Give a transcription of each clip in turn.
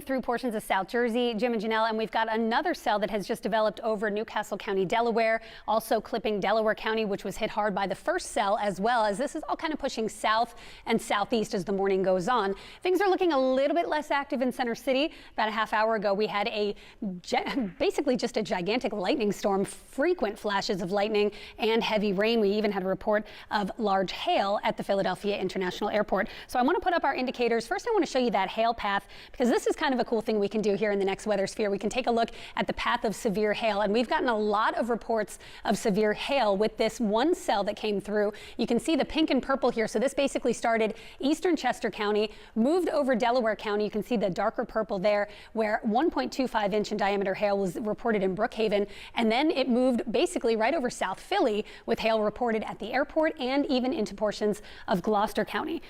Through portions of South Jersey, Jim and Janelle, and we've got another cell that has just developed over Newcastle County, Delaware, also clipping Delaware County, which was hit hard by the first cell, as well as this is all kind of pushing south and southeast as the morning goes on. Things are looking a little bit less active in Center City. About a half hour ago, we had basically just a gigantic lightning storm, frequent flashes of lightning and heavy rain. We even had a report of large hail at the Philadelphia International Airport. So I want to put up our indicators. First, I want to show you that hail path, because this is kind of a cool thing we can do here in the next weather sphere. We can take a look at the path of severe hail, and we've gotten a lot of reports of severe hail with this one cell that came through. You can see the pink and purple here. So this basically started eastern Chester County, moved over Delaware County. You can see the darker purple there, where 1.25 inch in diameter hail was reported in Brookhaven, and then it moved basically right over South Philly with hail reported at the airport and even into portions of Gloucester County.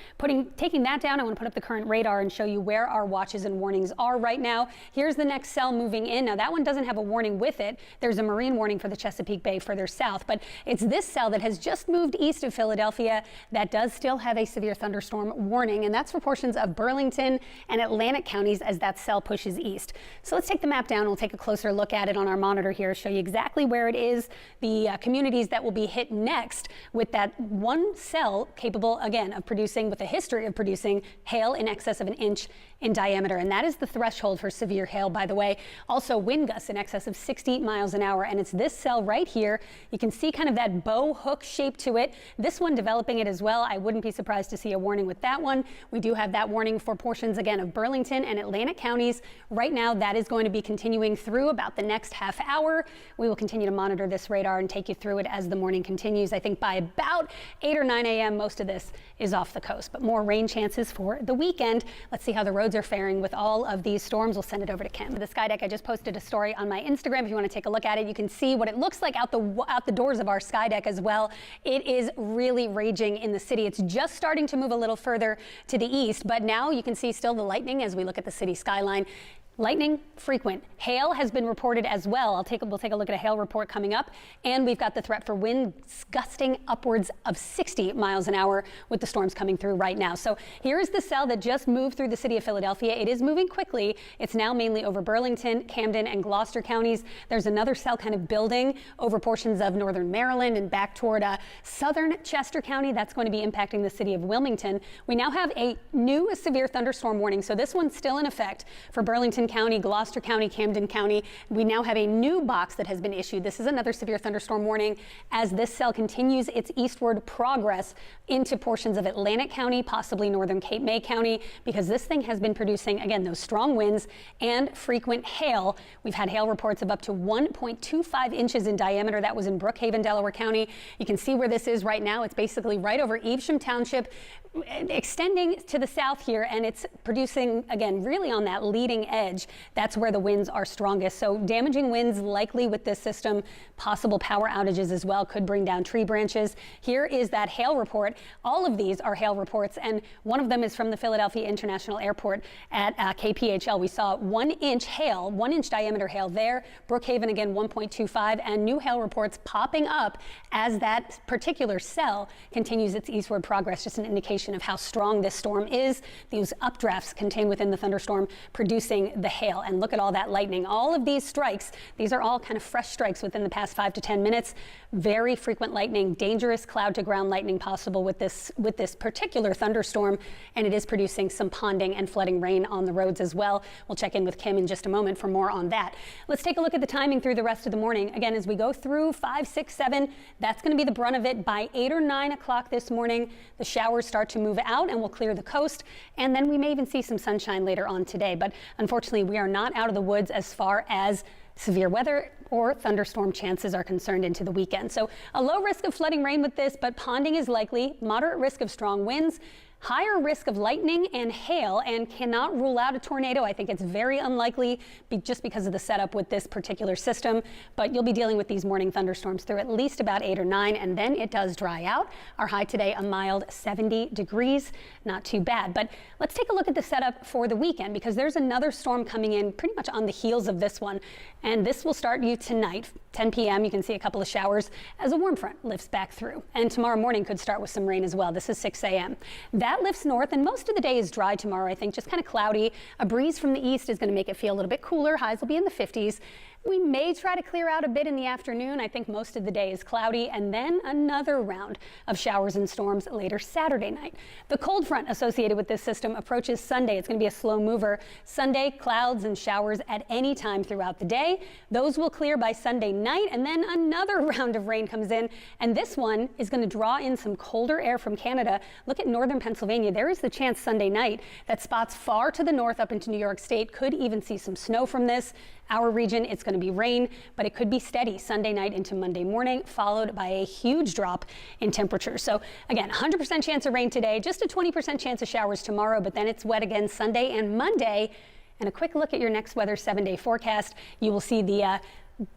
Taking that down, I want to put up the current radar and show you where our watches and warnings are right now. Here's the next cell moving in. Now that one doesn't have a warning with it. There's a marine warning for the Chesapeake Bay further south, but it's this cell that has just moved east of Philadelphia that does still have a severe thunderstorm warning, and that's for portions of Burlington and Atlantic counties as that cell pushes east. So let's take the map down. We'll take a closer look at it on our monitor here, show you exactly where it is, the communities that will be hit next with that one cell capable, again, of producing, with a history of producing hail in excess of an inch in diameter. And that is the threshold for severe hail, by the way. Also wind gusts in excess of 60 miles an hour. And it's this cell right here. You can see kind of that bow hook shape to it. This one developing it as well. I wouldn't be surprised to see a warning with that one. We do have that warning for portions, again, of Burlington and Atlantic counties. Right now, that is going to be continuing through about the next half hour. We will continue to monitor this radar and take you through it as the morning continues. I think by about 8 or 9 a.m., most of this is off the coast, but more rain chances for the weekend. Let's see how the roads are faring with all of these storms. We'll send it over to Kim. The sky deck, I just posted a story on my Instagram. If you want to take a look at it, you can see what it looks like out the doors of our sky deck as well. It is really raging in the city. It's just starting to move a little further to the east, but now you can see still the lightning as we look at the city skyline. Lightning frequent. Hail has been reported as well. We'll take a look at a hail report coming up, and we've got the threat for winds gusting upwards of 60 miles an hour with the storms coming through right now. So here is the cell that just moved through the city of Philadelphia. It is moving quickly. It's now mainly over Burlington, Camden, and Gloucester counties. There's another cell kind of building over portions of northern Maryland and back toward southern Chester County. That's going to be impacting the city of Wilmington. We now have a new severe thunderstorm warning. So this one's still in effect for Burlington County, Gloucester County, Camden County. We now have a new box that has been issued. This is another severe thunderstorm warning as this cell continues its eastward progress into portions of Atlantic County, possibly northern Cape May County, because this thing has been producing, again, those strong winds and frequent hail. We've had hail reports of up to 1.25 inches in diameter. That was in Brookhaven, Delaware County. You can see where this is right now. It's basically right over Evesham Township, extending to the south here, and it's producing, again, really on that leading edge. That's where the winds are strongest. So damaging winds likely with this system. Possible power outages as well, could bring down tree branches. Here is that hail report. All of these are hail reports, and one of them is from the Philadelphia International Airport at KPHL. We saw 1 inch hail, 1 inch diameter hail there. Brookhaven, again, 1.25, and new hail reports popping up as that particular cell continues its eastward progress. Just an indication of how strong this storm is. These updrafts contained within the thunderstorm producing the hail. And look at all that lightning. All of these strikes, these are all kind of fresh strikes within the past 5 to 10 minutes. Very frequent lightning, dangerous cloud to ground lightning possible with this particular thunderstorm. And it is producing some ponding and flooding rain on the roads as well. We'll check in with Kim in just a moment for more on that. Let's take a look at the timing through the rest of the morning. Again, as we go through 5, 6, 7, that's going to be the brunt of it. By 8 or 9 o'clock this morning, the showers start to move out and will clear the coast. And then we may even see some sunshine later on today. But unfortunately, we are not out of the woods as far as severe weather or thunderstorm chances are concerned into the weekend. So a low risk of flooding rain with this, but ponding is likely, moderate risk of strong winds, higher risk of lightning and hail, and cannot rule out a tornado. I think it's very unlikely just because of the setup with this particular system, but you'll be dealing with these morning thunderstorms through at least about 8 or 9, and then it does dry out. Our high today, a mild 70 degrees, not too bad. But let's take a look at the setup for the weekend, because there's another storm coming in pretty much on the heels of this one, and this will start you tonight, 10 p.m. You can see a couple of showers as a warm front lifts back through, and tomorrow morning could start with some rain as well. This is 6 a.m. That that lifts north, and most of the day is dry tomorrow, I think, just kind of cloudy. A breeze from the east is going to make it feel a little bit cooler. Highs will be in the 50s. We may try to clear out a bit in the afternoon. I think most of the day is cloudy, and then another round of showers and storms later Saturday night. The cold front associated with this system approaches Sunday. It's going to be a slow mover. Sunday, clouds and showers at any time throughout the day. Those will clear by Sunday night, and then another round of rain comes in, and this one is going to draw in some colder air from Canada. Look at northern Pennsylvania. There is the chance Sunday night that spots far to the north up into New York State could even see some snow from this. Our region, it's going to be rain, but it could be steady Sunday night into Monday morning, followed by a huge drop in temperature. So again, 100% chance of rain today, just a 20% chance of showers tomorrow, but then it's wet again Sunday and Monday. And a quick look at your next weather 7-day forecast. You will see the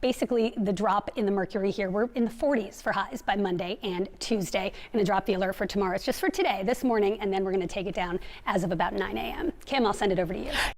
basically the drop in the mercury here. We're in the 40s for highs by Monday and Tuesday. Going to drop the alert for tomorrow. It's just for today, this morning, and then we're going to take it down as of about 9 a.m. Kim, I'll send it over to you.